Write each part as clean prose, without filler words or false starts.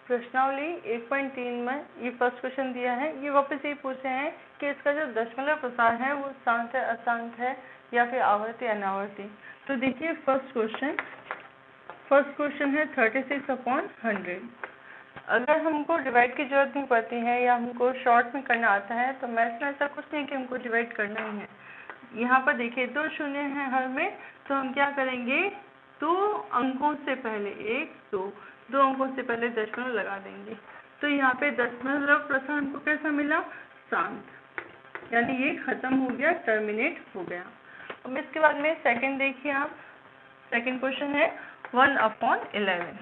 प्रश्नावली 1.3 में ये फर्स्ट क्वेश्चन दिया है। ये वापस ये पूछे हैं कि इसका जो दशमलव प्रसार है वो शांत है, अशांत है या फिर आवर्ती अनावर्ती। तो देखिए फर्स्ट क्वेश्चन है 36/100। अगर हमको डिवाइड की जरूरत नहीं पड़ती है या हमको शॉर्ट में करना आता है तो मैथ्स में ऐसा कुछ नहीं कि हमको डिवाइड करना ही है। यहाँ पर देखिए 2 शून्य हैं हर में, तो हम क्या करेंगे, 2 अंकों से पहले 1 2 अंकों से पहले दशमलव लगा देंगे। तो यहाँ पे दशमलव प्रसार हमको कैसा मिला, शांत, यानी ये खत्म हो गया, टर्मिनेट हो गया। अब इसके बाद में सेकंड देखिए आप, सेकंड क्वेश्चन है 1/11।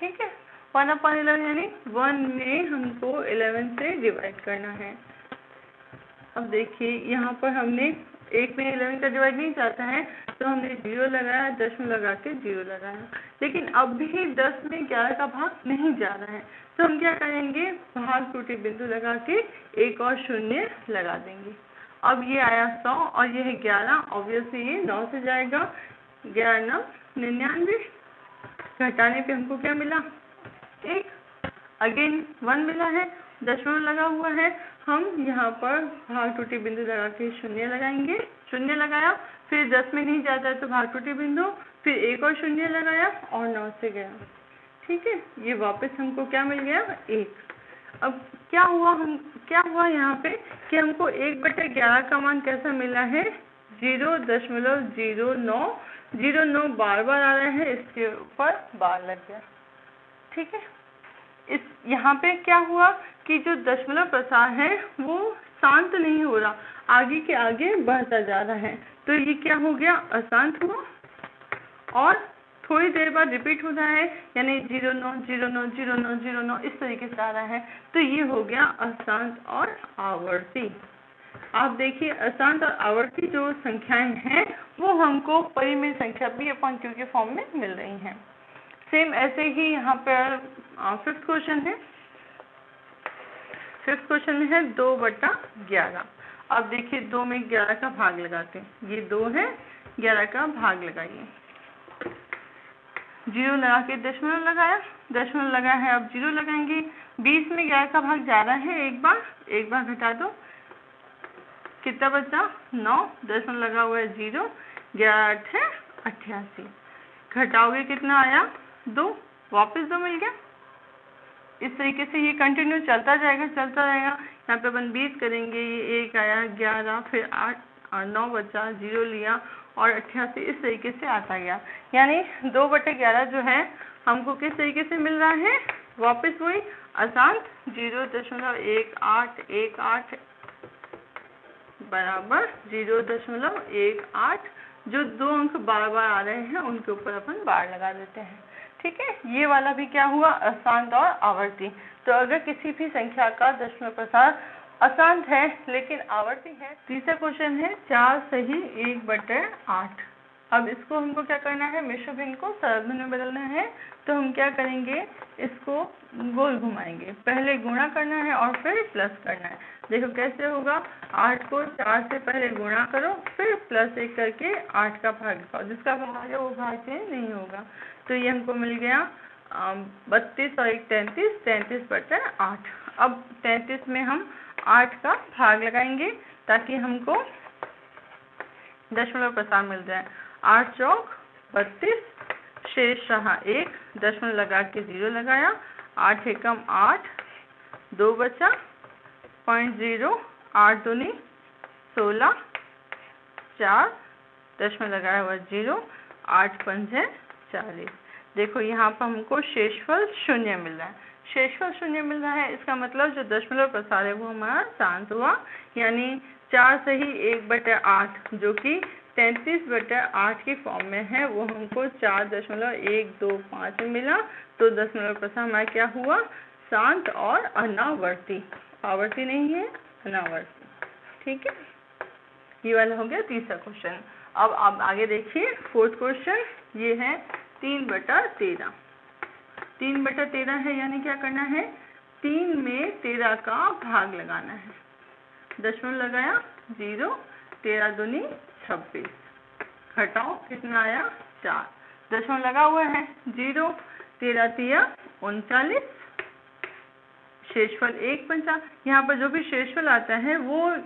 ठीक है, 1/11 यानी 1 में हमको 11 से डिवाइड करना है। अब देखिए यहाँ पर हमने 1 में 11 का डिवाइड नहीं चाहता है तो हमने 0 लगाया, दशमलव लगा के 0 लगाया, लेकिन अब भी 10 में 11 का भाग नहीं जा रहा है तो हम क्या करेंगे, भाग त्रुटि बिंदु लगा के एक और शून्य लगा देंगे। अब ये आया 100 और ये है 11, ऑब्वियसली ये 9 से जाएगा, 11 9 99, घटाने पे हमको क्या मिला 1, अगेन 1 मिला है, दशमलव लगा हुआ है, हम यहाँ पर भाग त्रुटि बिंदु लगा के शून्य लगाएंगे, शून्य लगाया, फिर 10 में नहीं जाता है तो भाग त्रुटि बिंदु, फिर एक और शून्य लगाया और 9 से गया। ठीक है, ये वापस हमको क्या मिल गया 1। अब क्या हुआ यहाँ पे कि हमको 1/11 का मान कैसा मिला है 0.09, 09 बार बार आ रहा है, इसके ऊपर बार लग गया। ठीक है, इस यहाँ पे क्या हुआ कि जो दशमलव प्रसार है वो शांत नहीं हो रहा, आगे के आगे बढ़ता जा रहा है, तो ये क्या हो गया, अशांत हुआ और थोड़ी देर बाद रिपीट हो रहा है, यानी 09 09 09 09 इस तरीके से आ रहा है, तो ये हो गया अशांत और आवर्ती। आप देखिए अशांत और आवर्ती जो संख्याएं हैं वो हमको परिमेय संख्या b/q के फॉर्म में मिल रही हैं। सेम ऐसे ही यहाँ पर फिफ्थ क्वेश्चन में है 2/11। अब देखिए 2 में 11 का भाग लगाते हैं, ये 2 है, 11 का भाग लगाइए, 0 लगा के दशमलव लगाया, दशमलव लगाया है, अब 0 लगाएंगे, 20 में 11 का भाग जा रहा है, एक बार घटा दो, कितना बचा 9, दशमलव लगा हुआ है 0, 11 8 है 88, घटाओगे कितना आया 2, वापस 2 मिल गया। इस तरीके से ये कंटिन्यू चलता जाएगा। यहाँ पे अपन 20 करेंगे, ये 1 आया, 11, फिर 8 और 9 बचा, 0 लिया और 88 इस तरीके से आता गया। यानी 2/11 जो है हमको किस तरीके से मिल रहा है, वापस वही अशांत 0.1818 बराबर 0.18, जो 2 अंक बार बार आ रहे हैं उनके ऊपर अपन बार लगा देते हैं। ठीक है, ये वाला भी क्या हुआ, अशांत और आवर्ती। तो अगर किसी भी संख्या का दशमलव प्रसार अशांत है लेकिन आवर्ती है। तीसरा क्वेश्चन है 4 सही 1/8। अब इसको हमको क्या करना है, मिश्र भिन्न को सरल भिन्न में बदलना है। तो हम क्या करेंगे, इसको गोल घुमाएंगे, पहले गुणा करना है और फिर प्लस करना है। देखो कैसे होगा, 8 को 4 से पहले गुणा करो, फिर +1 करके 8 का भाग लगाओ, जिसका भाग है वो भाग चेंज नहीं होगा। तो ये हमको मिल गया 32 और 1 33, 33/8। अब 33 में हम 8 का भाग लगाएंगे ताकि हमको दशमलव प्रसार मिल जाए। 8 चौक 32, शेष रहा 1, दशमलव लगा के 0 लगाया, 8 एकम 8, 2 बचा 0.0, 8 दूनी 16, 4, दशमलव लगाया हुआ 0, 8 पंजे 40। देखो यहाँ पर हमको शेषफल 0 मिल रहा है, शेषफल 0 मिल रहा है, इसका मतलब जो दशमलव प्रसार है वो हमारा शांत हुआ, यानी 4 सही 1/8 जो कि 33/8 की फॉर्म में है वो हमको 4.125 में मिला। तो दशमलव प्रसार हमारा क्या हुआ, शांत और अनावर्ती, आवर्ती नहीं है, अनावर्ती। ठीक है, ये वाला हो गया तीसरा क्वेश्चन। अब आप आगे देखिए फोर्थ क्वेश्चन, ये है 3/13। 3/13 है, यानी क्या करना है, 3 में 13 का भाग लगाना है, दशमलव लगाया 0, 13 दूनी 26, घटाओ कितना आया 4, दशमलव लगा हुआ है 0, 13 तिया 39, शेषफल 1 पंचा, यहाँ पर जो भी शेषफल आता है वो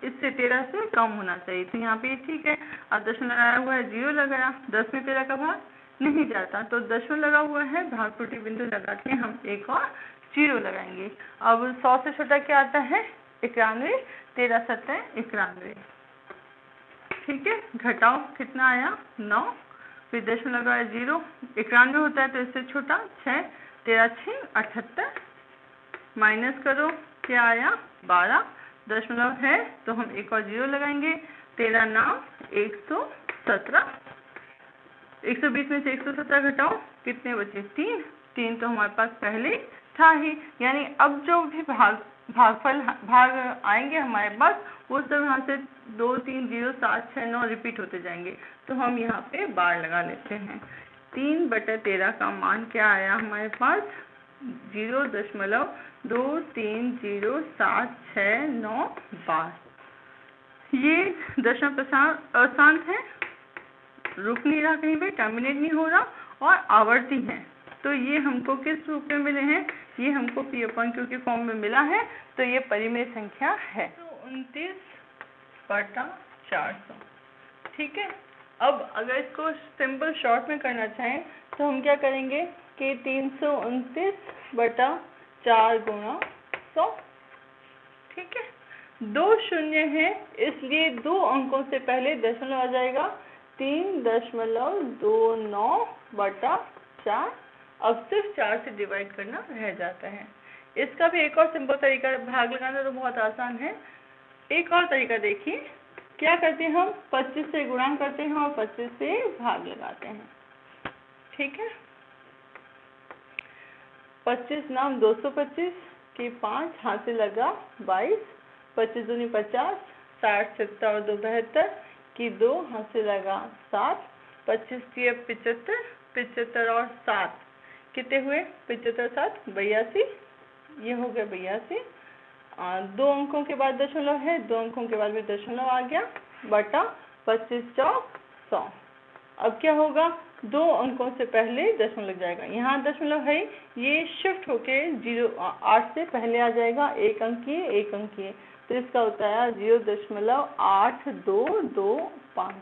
इससे 13 से कम होना चाहिए, तो यहाँ पे ये ठीक है। अब दशमलव लगाया हुआ है, 0 लगाया, 10 में 13 का भाग नहीं जाता, तो दशमलव लगा हुआ है, भाग त्रुटि बिंदु लगा के हम एक और 0 लगाएंगे। अब 100 से छोटा क्या आता है? 91, 13 सत्तर 91, ठीक है। घटाओ, कितना आया? 9, फिर दशमलव लगाया 0, 91 होता है तो इससे छोटा 6, 13 6 78, माइनस करो, क्या आया? 12, दशमलव है तो हम एक और 0 लगाएंगे, 13 9 117, 120 में से 117 घटाओ, कितने बचे? 3, 3 तो हमारे पास पहले था ही, यानी अब जो भी भाग आएंगे हमारे पास वो सब यहाँ से 2 3 0 7 6 9 रिपीट होते जाएंगे, तो हम यहाँ पे बार लगा लेते हैं। 3/13 का मान क्या आया हमारे पास? 0.23076 बार। ये दशमलव प्रसार अशांत है, रुक नहीं रहा कहीं पे, टर्मिनेट नहीं हो रहा, और आवर्ती है, तो ये हमको किस रूप में मिले हैं? ये हमको P/Q के फॉर्म में मिला है, तो ये परिमेय संख्या है 29/400, ठीक है। अब अगर इसको सिंपल शॉर्ट में करना चाहें तो हम क्या करेंगे कि 329/4 गुणा 100, ठीक है। 2 शून्य है, इसलिए 2 अंकों से पहले दशमलव आ जाएगा, 3.29/4, अब सिर्फ 4 से डिवाइड करना रह जाता है। इसका भी एक और सिंपल तरीका, भाग लगाना तो बहुत आसान है। एक और तरीका देखिए, क्या करते हैं हम? 25 से गुणा करते हैं और 25 से भाग लगाते हैं, ठीक है। 25 नाम 225 की 5 हाथ से लगा 22, 25 दूनी 50, 60 70 और 2 72 की 2 हाथ से लगा 7, 25 की 75, 75 और 7 कितने हुए? 75 7 82, ये हो गया 82। 2 अंकों के बाद दशमलव है, 2 अंकों के बाद भी दशमलव आ गया, बटा 25 चौक 100। अब क्या होगा? 2 अंकों से पहले दशमलव लग जाएगा, यहाँ दशमलव है, ये शिफ्ट होके 8 से पहले आ जाएगा, एक अंकीय, तो इसका होता है 0.8225,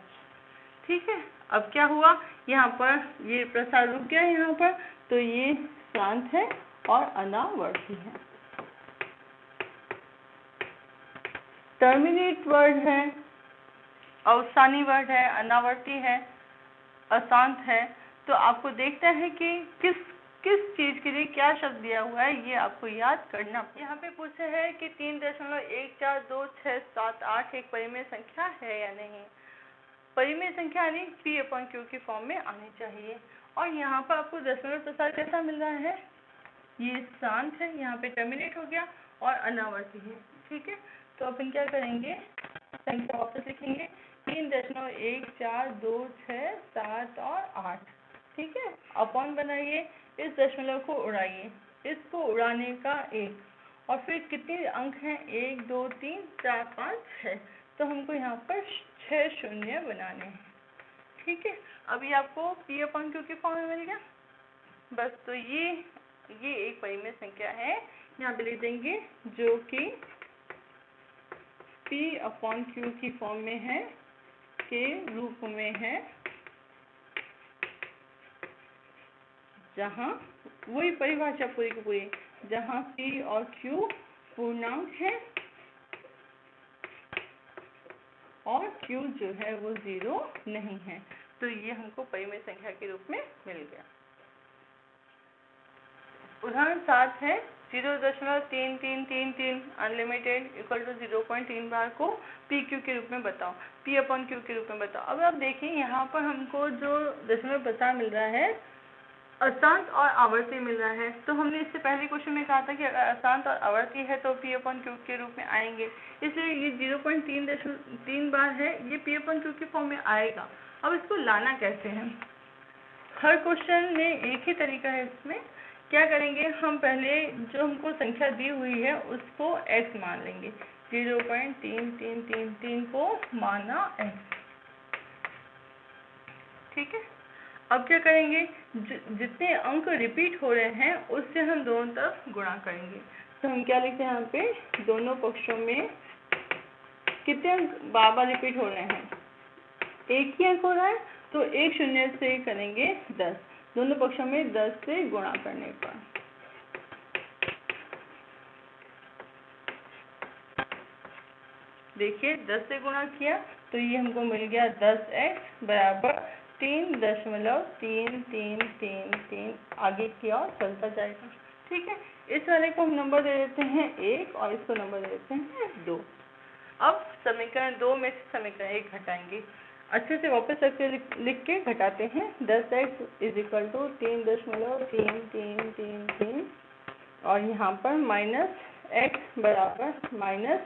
ठीक है। अब क्या हुआ? यहाँ पर ये प्रसार रुक गया यहाँ पर, तो ये शांत है और अनावर्ती है। टर्मिनेट वर्ड है, अवसानी वर्ड है, अनावर्ती है, अशांत है, तो आपको देखता है कि किस चीज के लिए क्या शब्द दिया हुआ है, ये आपको याद करना। यहाँ पे पूछा है कि 3.14267 एक परिमेय संख्या है या नहीं। परिमेय संख्या यानी P/Q की फॉर्म में आनी चाहिए, और यहाँ पर आपको दशमलव प्रसार कैसा मिल रहा है? ये शांत है, यहाँ पे टर्मिनेट हो गया और अनावर्ती है, ठीक है। तो अपन क्या करेंगे? संख्या वापस लिखेंगे, 3.14267 और 8, ठीक है। अपॉन बनाइए, इस दशमलव को उड़ाइए, इसको उड़ाने का 1, और फिर कितने अंक हैं? 1 2 3 4 5 6, तो हमको यहाँ पर 6 शून्य बनाने हैं, ठीक है। अभी आपको P/Q के फॉर्म में मिल गया, बस। तो ये एक परिमेय संख्या है, यहाँ पे लिख देंगे, जो कि P/Q की फॉर्म में है, के रूप में है, जहाँ वही परिभाषा पूरी की पूरी, जहाँ P और Q पूर्णांक है और Q जो है वो 0 नहीं है, तो ये हमको परिमेय संख्या के रूप में मिल गया। उदाहरण 7 है 0.3333 अनलिमिटेड इक्वल टू 0.3 बार को PQ के रूप में बताओ, P/Q के रूप में बताओ। अब आप देखिए, यहाँ पर हमको जो दशमलव प्रसार मिल रहा है अशांत और आवर्ती मिल रहा है, तो हमने इससे पहले क्वेश्चन में कहा था कि अगर अशांत और आवर्ती है तो P/Q के रूप में आएंगे, इसलिए ये 0.3 बार है, ये P/Q के फॉर्म में आएगा। अब इसको लाना कैसे है? हर क्वेश्चन में एक ही तरीका है। इसमें क्या करेंगे, हम पहले जो हमको संख्या दी हुई है उसको x मान लेंगे, 0.3333 को माना x, ठीक है। अब क्या करेंगे, जितने अंक रिपीट हो रहे हैं उससे हम दोनों तरफ गुणा करेंगे। तो हम क्या लिखते हैं यहाँ पे, दोनों पक्षों में कितने अंक बार बार रिपीट हो रहे हैं, एक ही अंक हो रहा है, तो एक शून्य से करेंगे 10, दोनों पक्षों में 10 से गुणा करने पर। देखिए 10 से गुणा किया तो ये हमको मिल गया 10x बराबर 3.3333, आगे की ओर चलता जाएगा। ठीक है, इस वाले को हम नंबर दे देते हैं 1 और इसको नंबर दे देते हैं 2। अब समीकरण 2 में से समीकरण 1 घटाएंगे, अच्छे से वापस लिख के घटाते हैं। 10x = 3.3333 और यहाँ पर माइनस x बराबर माइनस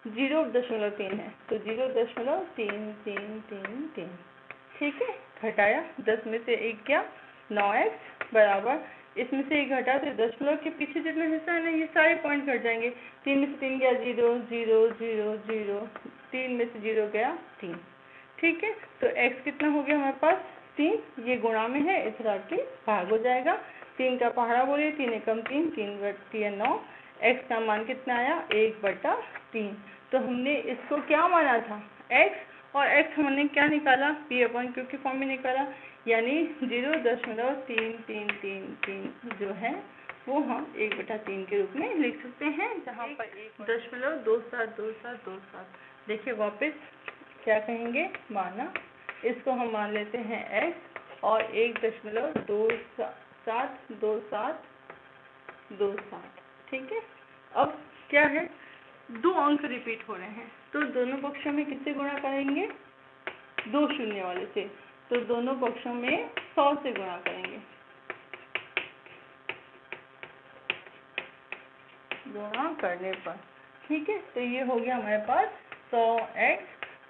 0.3 है, तो 0.3333। ठीक है, घटाया, 10 में से 1 गया, 9x बराबर, इसमें से 1 घटा तो दशमलव के पीछे जितना हिस्सा है ना, ये सारे पॉइंट घट जाएंगे। 3 में से 3 गया 0 0 0 0, 3 में से 0 गया 3। ठीक है, तो x कितना हो गया हमारे पास 3, ये गुणा में है, इधर आके भाग हो जाएगा। 3 का पहाड़ा बोलिए, 3 एकम 3, 3 बटे 9, x का मान कितना आया 1/3। तो हमने इसको क्या माना था x, और x हमने क्या निकाला, p/q के फॉर्म में निकाला, यानी 0.3333 जो है वो हम 1/3 के रूप में लिख सकते हैं, जहाँ पर 1.272727। देखिए वापस क्या कहेंगे, माना, इसको हम मान लेते हैं x और 1.272727। ठीक है, अब क्या है, 2 अंक रिपीट हो रहे हैं, तो दोनों पक्षों में किससे गुणा करेंगे, 2 शून्य वाले से, तो दोनों पक्षों में 100 से गुणा करेंगे, गुणा करने पर। ठीक है, तो ये हो गया हमारे पास 100x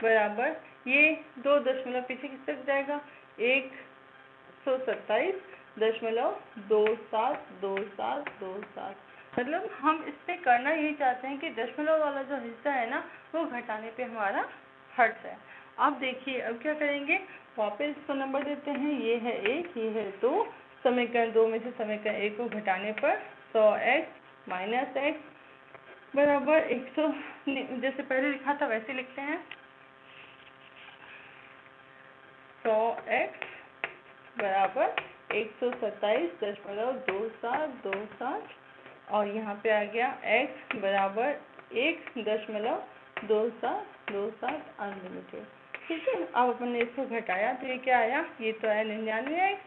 बराबर, ये 2 दशमलव पीछे किस तक जाएगा, 127.2727। मतलब हम इस पे करना यही चाहते हैं कि दशमलव वाला जो हिस्सा है ना, वो घटाने पे हमारा हट जाए। अब देखिए, अब क्या करेंगे, वापस इसको नंबर देते हैं, ये है 1, ये है 2, समीकरण 2 में से समीकरण 1 को घटाने पर 100x माइनस x बराबर 100, जैसे पहले लिखा था वैसे लिखते हैं, 100x बराबर 127.2727 और यहाँ पे आ गया x बराबर 1.2727 अनलिमिटेड। ठीक है, अब अपन ने इसको घटाया तो ये क्या आया, ये तो आया 99x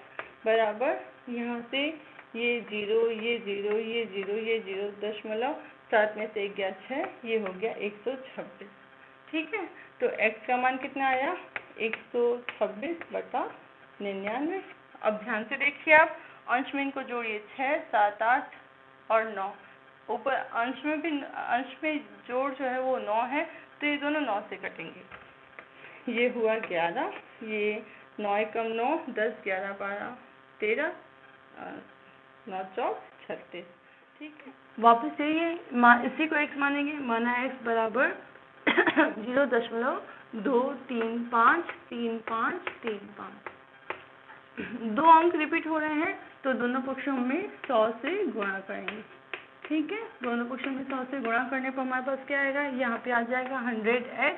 बराबर, यहाँ से ये 0 ये 0 ये 0 ये 0.7 में से 1 गया 6, ये हो गया 126। ठीक है, तो x का मान कितना आया 126/99। अब ध्यान से देखिए, आप अंश में इनको जोड़िए, 6 7 8 और 9, ऊपर अंश में जोड़ जो है वो 9 है, तो ये दोनों 9 से कटेंगे, ये हुआ 11, ये 9 एकम 9, 10 11 12 13, 9 चौक 36। ठीक है, वापस से ये इसी को x मानेंगे, माना x बराबर 0.2353535। 2 अंक रिपीट हो रहे हैं, तो दोनों पक्षों में 100 से गुणा करेंगे। ठीक है, दोनों पक्षों में 100 से गुणा करने पर हमारे पास क्या आएगा, यहाँ पे आ जाएगा 100x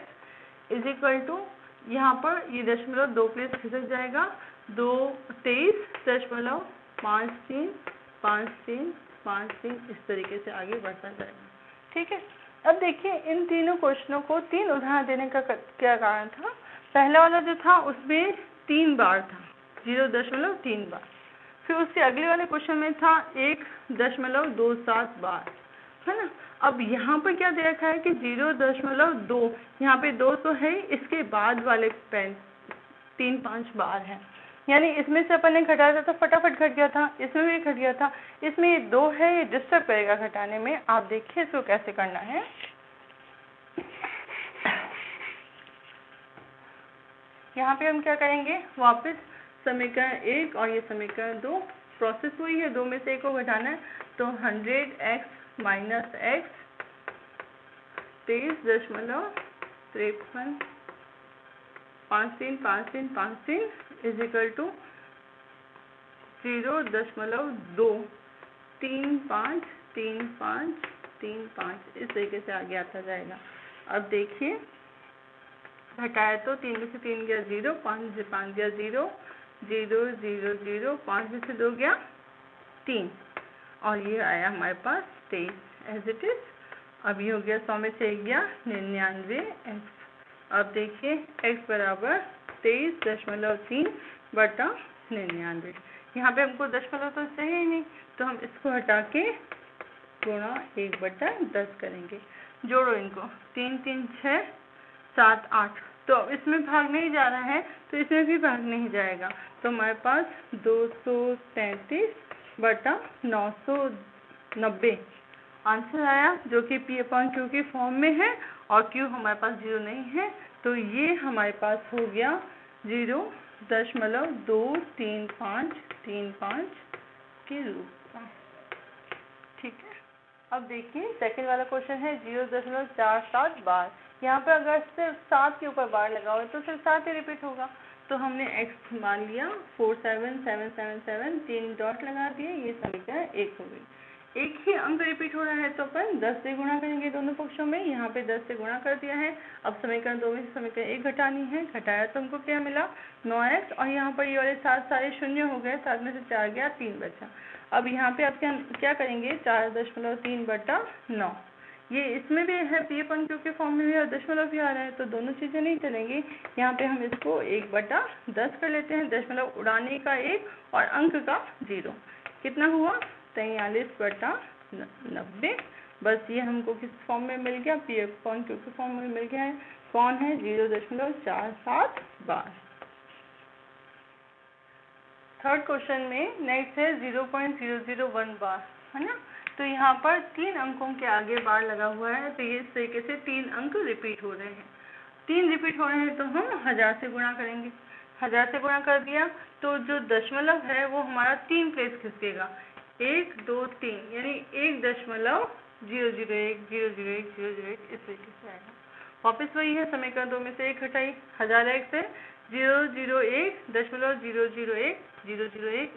= यहाँ पर ये दशमलव 2 प्लेस खिसक जाएगा, 223.535353, इस तरीके से आगे बढ़ता जाएगा। ठीक है, अब देखिए इन तीनों क्वेश्चनों को 3 उदाहरण देने का क्या कारण था। पहला वाला जो था उसमें 3 बार था, 0.3 बार, फिर उसके अगले वाले क्वेश्चन में था 1.27 बार, है ना। अब यहाँ पर क्या दे रखा है कि 0.2, यहाँ पे 2 तो है, इसके बाद वाले 3-5 बार है, यानी इसमें से अपन ने घटाया था तो फटाफट घट गया था, इसमें भी घट गया था, इसमें ये 2 है, ये डिस्टर्ब करेगा घटाने में। आप देखिए इसको कैसे करना है। यहाँ पे हम क्या करेंगे, वापस समीकरण 1 और ये समीकरण 2, प्रोसेस हुई है, 2 में से 1 को घटाना है, तो 100x माइनस x 23.535353 = 0.2 3 5 3 5 3 5 इस तरीके से आगे आता जाएगा। अब देखिए घटाया तो 3 में से 3 गया 0, 5 से 5 गया 0, 0 0 0, 5 में से 2 गया 3 और ये आया हमारे पास 23 एज इट इज। अब ये हो गया 100 में से 1 गया 99 x। अब देखिए x बराबर 23.3 बटा 99। यहाँ पे हमको दशमलव तो चाहिए ही नहीं, तो हम इसको हटा के गुणा 1/10 करेंगे। जोड़ो इनको, 3 3 6 7 8, तो इसमें भाग नहीं जा रहा है तो इसमें भी भाग नहीं जाएगा, तो हमारे पास 233/990 आंसर आया, जो कि P/Q की फॉर्म में है और Q हमारे पास 0 नहीं है, तो ये हमारे पास हो गया 0.23535 के रूप का। ठीक है, अब देखिए सेकंड वाला क्वेश्चन है 0.47 बार। यहाँ पे अगर सिर्फ 7 के ऊपर बार लगा हुआ तो सिर्फ 7 ही रिपीट होगा, तो हमने x मान लिया 47777, 3 डॉट लगा दिए, ये समीकरण 1 हो गई। एक ही अंक रिपीट हो रहा है तो अपन 10 से गुणा करेंगे दोनों पक्षों में, यहाँ पे 10 से गुणा कर दिया है। अब समीकरण 2 में से समीकरण 1 घटानी है, घटाया तो हमको क्या मिला 9x, और यहाँ पर ये वाले 7 सारे शून्य हो गए, 7 में से 4 गया 3 बचा। अब यहाँ पे आप क्या करेंगे 4.3/9, ये इसमें भी है P/Q के फॉर्म में भी और दशमलव भी आ रहा है, तो दोनों चीजें नहीं चलेंगी। यहाँ पे हम इसको 1/10 कर लेते हैं, दशमलव उड़ाने का 1 और अंक का 0, कितना हुआ 43/90। बस ये हमको किस फॉर्म में मिल गया, P/Q के फॉर्म में मिल गया है। कौन है 0.47 बार। थर्ड क्वेश्चन में नेक्स्ट है 0.001 बार, है ना। तो यहाँ पर 3 अंकों के आगे बार लगा हुआ है, तो ये इस तरीके से 3 अंक रिपीट हो रहे हैं। 3 रिपीट हो रहे हैं तो हम 1000 से गुणा करेंगे, 1000 से गुणा कर दिया तो जो दशमलव है वो हमारा 3 प्लेस खिसकेगा, 1 2 3, यानी 1.001 इस तरीके से आएगा। वापस वही है, समीकरण 2 में से 1 घटाई, 1000x से 0.001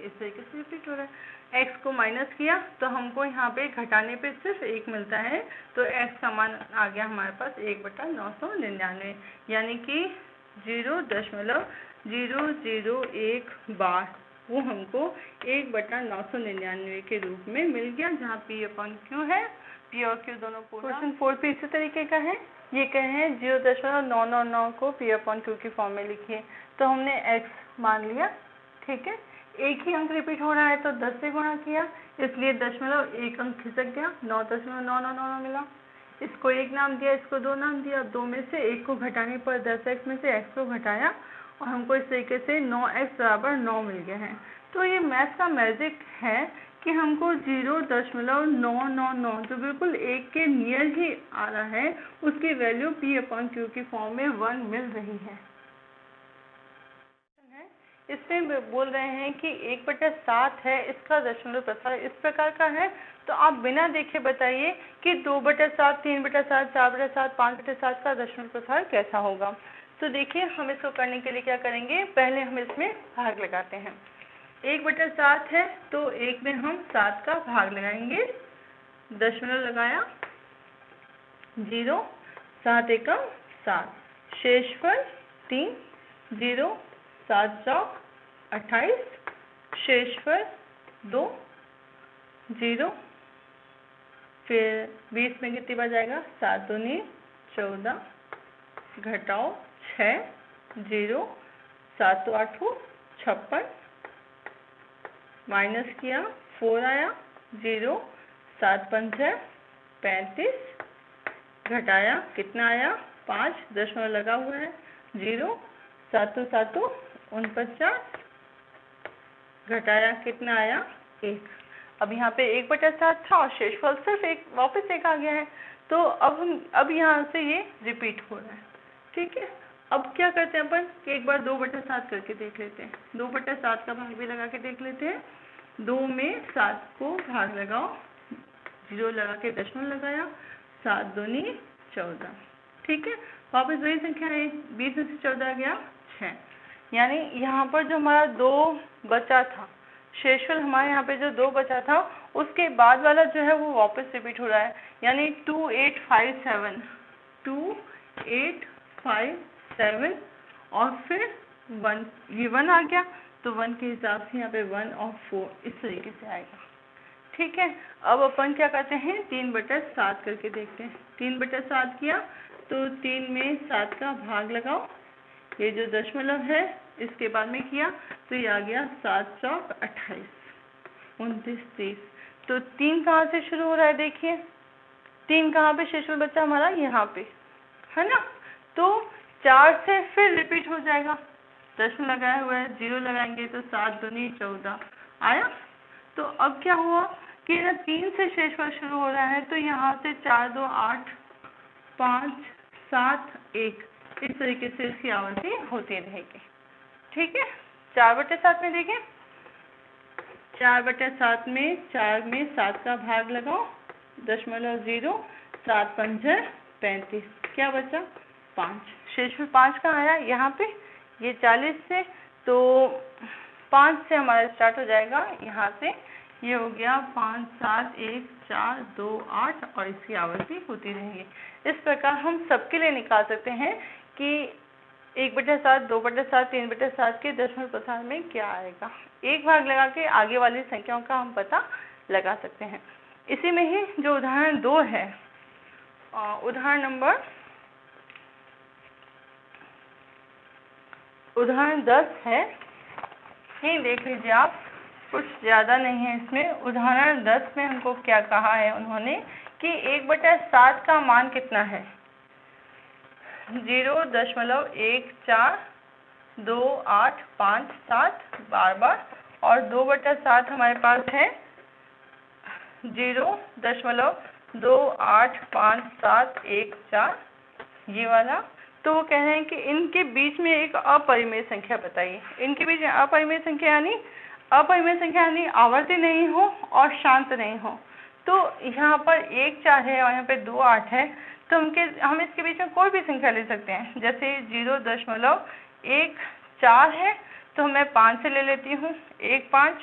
इस तरीके से रिपीट हो रहा है। x को माइनस किया तो हमको यहाँ पे घटाने पे सिर्फ 1 मिलता है, तो x का मान आ गया हमारे पास 1/999, यानी कि 0.001 बार वो हमको 1/999 के रूप में मिल गया, जहाँ P/Q है, P और Q दोनों पूरा। क्वेश्चन 4 भी इसी तरीके का है, ये कहे 0.999 को P/Q की फॉर्म में लिखिए, तो हमने x मान लिया, ठीक है। एक ही अंक रिपीट हो रहा है तो 10 से गुणा किया, इसलिए दशमलव 1 अंक खिसक गया, 9.999 मिला। इसको 1 नाम दिया, इसको 2 नाम दिया, 2 में से 1 को घटाने पर 10x में से x को घटाया और हमको इस तरीके से 9x बराबर 9 मिल गया है। तो ये मैथ का मैजिक है कि हमको 0.999 जो बिल्कुल 1 के नियर ही आ रहा है, उसकी वैल्यू P/Q की फॉर्म में 1 मिल रही है। इसमें बोल रहे हैं कि 1/7 है, इसका दशमलव प्रसार इस प्रकार का है, तो आप बिना देखे बताइए कि 2/7, 3/7, 4/7, 5/7 का दशमलव प्रसार कैसा होगा। तो देखिए हम इसको करने के लिए क्या करेंगे, पहले हम इसमें भाग लगाते हैं। 1/7 है तो 1 में हम 7 का भाग लगाएंगे, दशमलव लगाया 0, 7 एकम 7, शेषफल 3, 0, 7 चौक 28, शेषफल 2, 0, फिर 20 में कितनी बार जाएगा, 7 दूनी 14, घटाओ 6, 0, 7 8 56, माइनस किया 4 आया, 0, 7 5 35, घटाया कितना आया 5, दशमलव लगा हुआ है, 0, 7 7 49, घटाया कितना आया 1। अब यहाँ पे 1/7 था और शेषफल सिर्फ 1, वापस 1 आ गया है, तो अब यहाँ से ये रिपीट हो रहा है, ठीक है। अब क्या करते हैं अपन कि एक बार 2/7 करके देख लेते हैं, 2/7 का भाग भी लगा के देख लेते हैं। 2 में 7 को भाग लगाओ, 0 लगा के दशमलव लगाया, 7 दूनी 14, ठीक है। वापस वही संख्या है, 20 में से 14 गया 6, यानी यहाँ पर जो हमारा 2 बचा था शेषफल हमारे यहाँ पे जो 2 बचा था उसके बाद वाला जो है वो वापस रिपीट हो रहा है, यानी 2857, 2857 और फिर 1, ये 1 आ गया तो 1 के हिसाब से यहाँ पे 1 और 4 इस तरीके से आएगा। ठीक है, अब अपन क्या करते हैं 3/7 करके देखते हैं। 3/7 किया तो 3 में 7 का भाग लगाओ, ये जो दशमलव है इसके बाद में किया तो ये आ गया 7 चौक 28, 29, 30। तो 3 कहाँ से शुरू हो रहा है देखिए, 3 कहाँ पे शेषफल बचा हमारा, यहाँ पे है ना। तो 4 से फिर रिपीट हो जाएगा, दशमलव लगाया हुआ है, 0 लगाएंगे तो 7 दूनी 14 आया। तो अब क्या हुआ कि ना 3 से शेषफल शुरू हो रहा है तो यहाँ से 4 2 8 5 7 1 इस तरीके से इसकी आवृत्ति होती रहेगी। ठीक है, 4/7 में देखें, 4/7 में 4 में 7 का भाग लगाओ, दशमलव 0, 7 पंजे 35, क्या बचा 5, शेषफल 5 का आया यहाँ पे, ये 40 से तो 5 से हमारा स्टार्ट हो जाएगा, यहाँ से ये हो गया 5 7 1 4 2 8 और इसकी आवृत्ति होती रहेगी। इस प्रकार हम सबके लिए निकाल सकते हैं कि 1/7, 2/7, 3/7 के दशमलव प्रसार में क्या आएगा। एक भाग लगा के आगे वाली संख्याओं का हम पता लगा सकते हैं। इसी में ही जो उदाहरण 2 है, उदाहरण 10 है, ये देख लीजिए आप, कुछ ज़्यादा नहीं है इसमें। उदाहरण 10 में हमको क्या कहा है उन्होंने कि 1/7 का मान कितना है, 0.142857 बार और 2/7 हमारे पास है 0.285714 ये वाला। तो वो कह रहे हैं कि इनके बीच में एक अपरिमेय संख्या बताइए। इनके बीच में अपरिमेय संख्या यानी आवर्ती नहीं हो और शांत नहीं हो। तो यहाँ पर 1 4 है और यहाँ पे 2 8 है, तो हम इसके बीच में कोई भी संख्या ले सकते हैं। जैसे 0.14 है तो मैं 5 से ले लेती हूँ, 1 5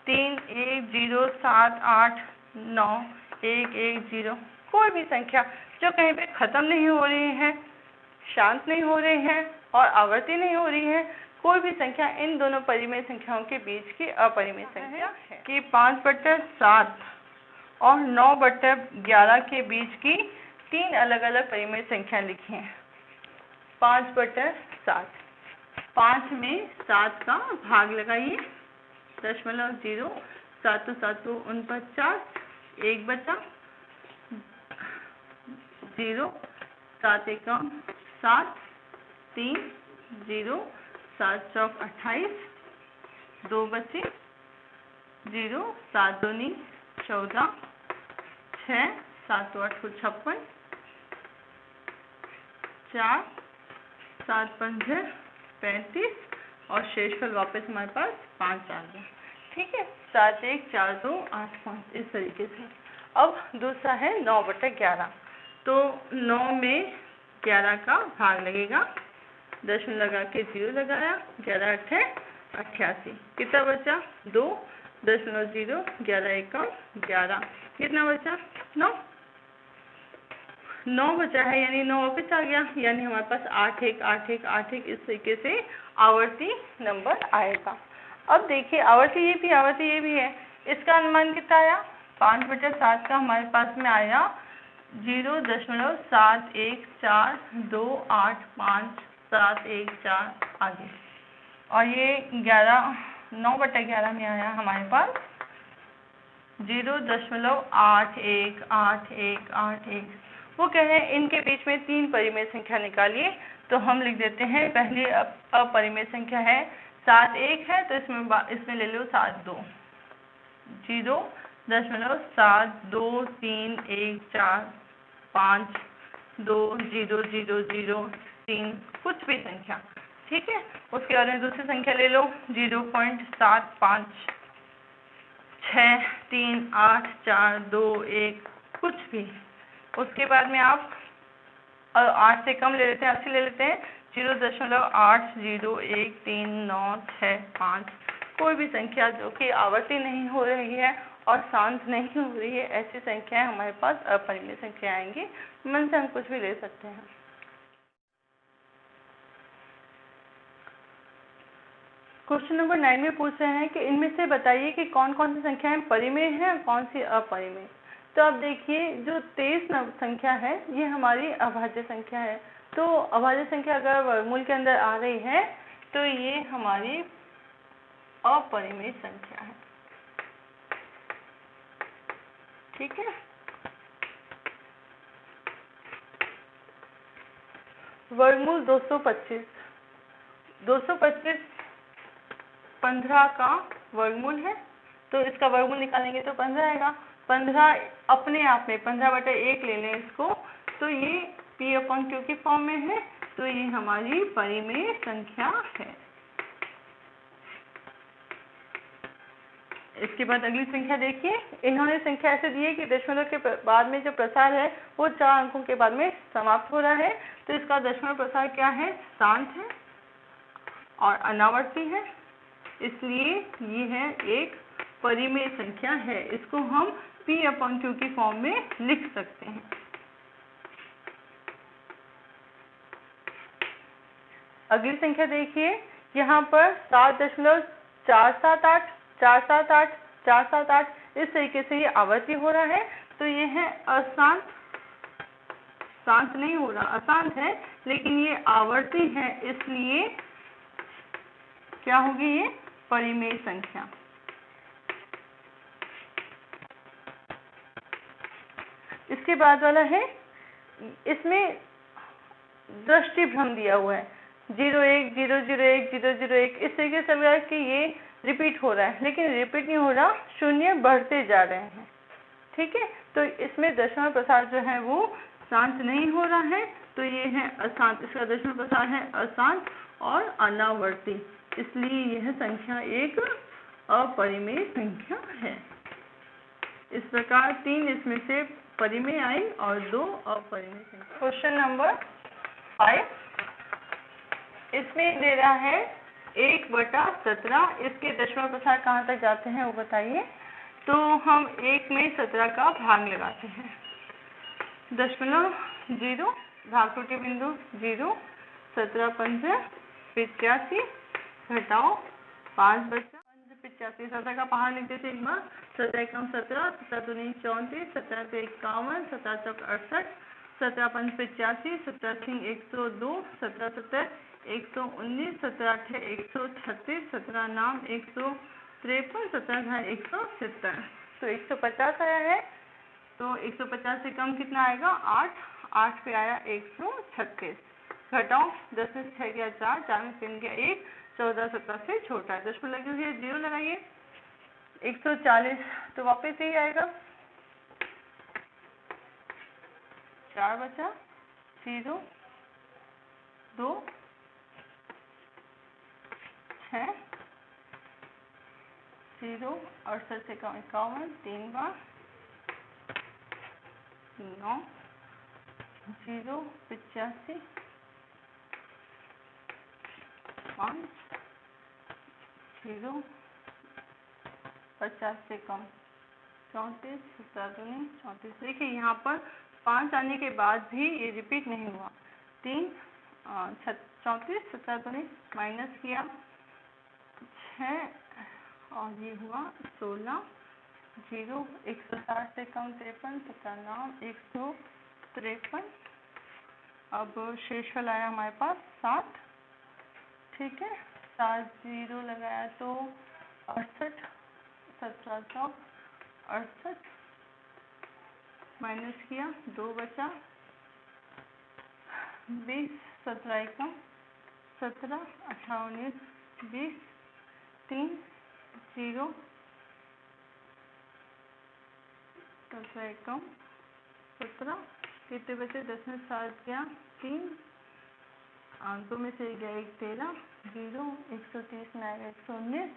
3 1 0 7 8 9 1 1 0, कोई भी संख्या जो कहीं पे खत्म नहीं हो रही है, शांत नहीं हो रही है और आवर्ती नहीं हो रही है, कोई भी संख्या इन दोनों परिमेय संख्याओं के बीच की अपरिमेय संख्या है कि 5/7 और 9/11 के बीच की 3 अलग अलग परिमेय संख्या लिखी हैं। 5/7, 5 में 7 का भाग लगाइए, दशमलव 0, 7 7 49, 1 बचा, 0, 7 1 7, 3 0, 7 चौक 28, 2 बचे, 0, 7 दूनी 14, 6 7 8 56, 4 7 पंजे 35 और शेषफल वापस हमारे पास 5 आ गया। ठीक है, 7 1 4 2 8 5 इस तरीके से। अब दूसरा है 9/11, तो 9 में 11 का भाग लगेगा, दशमलव लगा के 0 लगाया, 11 8 88, कितना बचा 2, दशमलव 0 11 1 11, कितना बचा 9 बचा है, यानी 9 वापस आ गया, यानी हमारे पास 8 1 8 1 8 1 इस तरीके से आवर्ती नंबर आएगा। अब देखिए आवर्ती ये भी है, इसका अनुमान कितना आया, 5/7 का हमारे पास में आया 0.714285 आगे, और ये 9/11 में आया हमारे पास 0.818181। वो कह रहे हैं इनके बीच में 3 परिमेय संख्या निकालिए, तो हम लिख देते हैं। पहली अपरिमेय संख्या है 7 1 है, तो इसमें ले लो 7 2, 0.723145 2 0 0 0 3 कुछ भी संख्या। ठीक है, उसके बाद में दूसरी संख्या ले लो 0.75 6 3 8 4 2 1 कुछ भी। उसके बाद में आप 8 से कम ले लेते हैं, 80 ले लेते हैं, 0.801395 कुछ कोई भी संख्या जो कि आवर्ती नहीं हो रही है और शांत नहीं हो रही है, ऐसी संख्याएं हमारे पास अपरिमेय संख्या आएंगी। मन से हम कुछ भी ले सकते हैं। क्वेश्चन नंबर 9 में पूछ रहे हैं कि इनमें से बताइए कि कौन कौन सी संख्याएं परिमेय हैं और कौन सी अपरिमेय। तो अब देखिए, जो 23 संख्या है ये हमारी अभाज्य संख्या है। तो अभाज्य संख्या अगर वर्गमूल के अंदर आ रही है तो ये हमारी अपरिमेय संख्या है। ठीक है। वर्गमूल 225 15 का वर्गमूल है, तो इसका वर्गमूल निकालेंगे तो 15 आएगा। 15 अपने आप में 15/1 ले लें इसको, तो ये P/Q की फॉर्म में है, तो ये हमारी परिमेय संख्या है। इसके बाद अगली संख्या देखिए, इन्होंने संख्या ऐसे दी है कि दशमलव के बाद में जो प्रसार है वो 4 अंकों के बाद में समाप्त हो रहा है। तो इसका दशमलव प्रसार क्या है? शांत है और अनावर्ती है, इसलिए ये है एक परिमेय संख्या है। इसको हम P/Q की फॉर्म में लिख सकते हैं। अगली संख्या देखिए, यहाँ पर 7.478 478 478 इस तरीके से ये आवर्ती हो रहा है। तो ये है अशांत, शांत नहीं हो रहा, अशांत है, लेकिन ये आवर्ती है, इसलिए क्या होगी? ये परिमेय संख्या। इसके बाद वाला है, इसमें दृष्टि भ्रम दिया हुआ है, 01 001 001 इस तरीके से लग रहा है कि ये रिपीट हो रहा है, लेकिन रिपीट नहीं हो रहा, शून्य बढ़ते जा रहे हैं। ठीक है, तो इसमें दशमलव प्रसार जो है वो शांत नहीं हो रहा है, तो ये है अशांत। इसका दशमलव प्रसार है अशांत और अनावर्ती, इसलिए यह संख्या एक अपरिमेय संख्या है। इस प्रकार 3 इसमें से परिमेय आई और 2 अपरिमेय संख्या। क्वेश्चन नंबर 5, इसमें दे रहा है 1/17, इसके दशमलव प्रसार कहाँ तक जाते हैं वो बताइए। तो हम 1 में 17 का भाग लगाते हैं, 0.0 भाग त्रुटि बिंदु 0, 17 पंच 85 घटाओ 5 बचा 85, 17 का पहाड़ लिखते थे एक बार, 17 एकम 17, 17 दूनी 34, 17 पे 51, 17 चौक 68, 17 पंच 85, 17 सिंह 102, 17 17 119, 17 8 136, 17 नाम 153, 17 घाय 170। तो 150 आया है, तो 150 से कम कितना आएगा? 8, 8 पे आया 136, घटाओ 10 में 6 गया 4, 4 में 3 गया 1, 14 17 से छोटा है, दशमलव लगी हुई है, 0 लगाइए, 140, तो वापस यही आएगा, 4 बचा 0 2 6 0 68 से कम 51, 3 बार 9 0 85 5 0 50 से कम 34, 17 दूनी 34। देखिए यहाँ पर 5 आने के बाद भी ये रिपीट नहीं हुआ, 3 34, 17 दूनी माइनस किया 6 और ये हुआ 16, 0 160 से कम 53, 17 नाम 153। अब शेषफल आया हमारे पास 7। ठीक है, 7 0 लगाया तो 68, 17 चौक 68 माइनस किया 2 बचा 20, 17 एकम 17, 18 19 20, 3 0 17 एकम 17, कितने बचे? 10 में 7 गया 3, 2 में से गया 1 13, 0 130 में आएगा 119,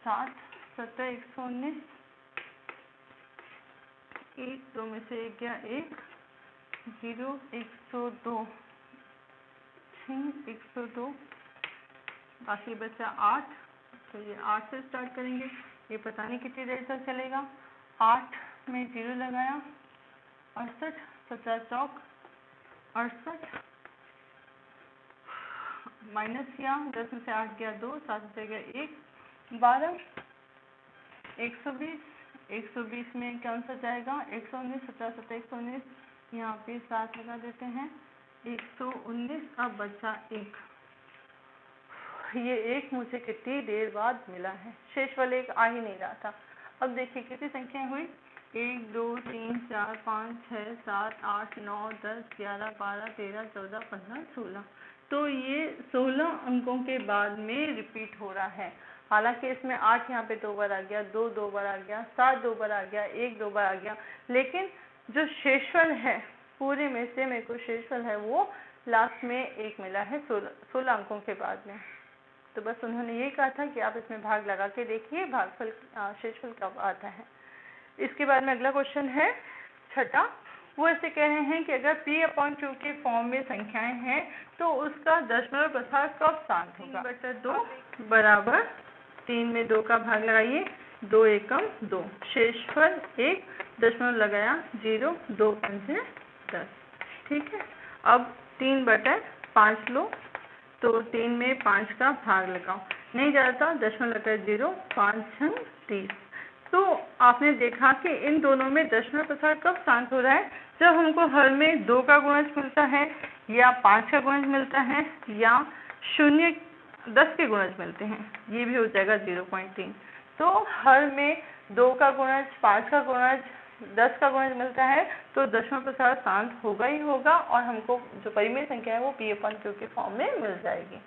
7 17 119, 1 2 में से 1 गया 1, 0 102 102, बाकी बचा 8 तो ये 8 से स्टार्ट करेंगे, ये पता नहीं कितनी देर तक चलेगा। 8 में 0 लगाया, 68, 50 चौक 68, माइनस किया, 10 में से 8 गया 2, 7 में से गया 1, 12, 120, 120 में कौन सा जाएगा, 119, 50, 7, 119, यहाँ पे 7 लगा देते हैं, 119, अब बचा 1। ये 1 मुझे कितनी देर बाद मिला है, शेष वाले 1 आ ही नहीं रहा था। अब देखिए कितनी संख्याएं हुई, 1 2 3 4 5 6 7 8 9 10 11 12 13 14 15 16। तो ये 16 अंकों के बाद में रिपीट हो रहा है। हालांकि इसमें 8 यहाँ पे 2 बार आ गया, 2 2 बार आ गया, 7 2 बार आ गया, 1 2 बार आ गया, लेकिन जो शेषफल है पूरे में से मेरे को शेषफल है वो लास्ट में 1 मिला है 16 अंकों के बाद में। तो बस उन्होंने ये कहा था कि आप इसमें भाग लगा के देखिए भागफल शेषफल कब आता है। इसके बाद में अगला क्वेश्चन है छठा, वो ऐसे कह रहे हैं कि अगर p/2 के फॉर्म में संख्याएं हैं तो उसका दशमलव प्रसार कब शांत होगा। 3/2 बराबर 3 में 2 का भाग लगाइए, 2 एकम 2, शेषफल 1, दशमलव लगाया 0, 2 पंचे 10। ठीक है, अब 3/5 लो, तो 3 में 5 का भाग लगाओ, नहीं जाता, दशमलव लगाया 0, 5 छंग 30। तो आपने देखा कि इन दोनों में दशमलव प्रसार कब शांत हो रहा है, जब हमको हर में 2 का गुणज मिलता है या 5 का गुणज मिलता है या 0 10 के गुणज मिलते हैं, ये भी हो जाएगा 0.3। तो हर में 2 का गुणज, 5 का गुणज, 10 का गुणज मिलता है तो दशमलव प्रसार शांत होगा ही होगा और हमको जो परिमेय संख्या है वो p/2 के फॉर्म में मिल जाएगी।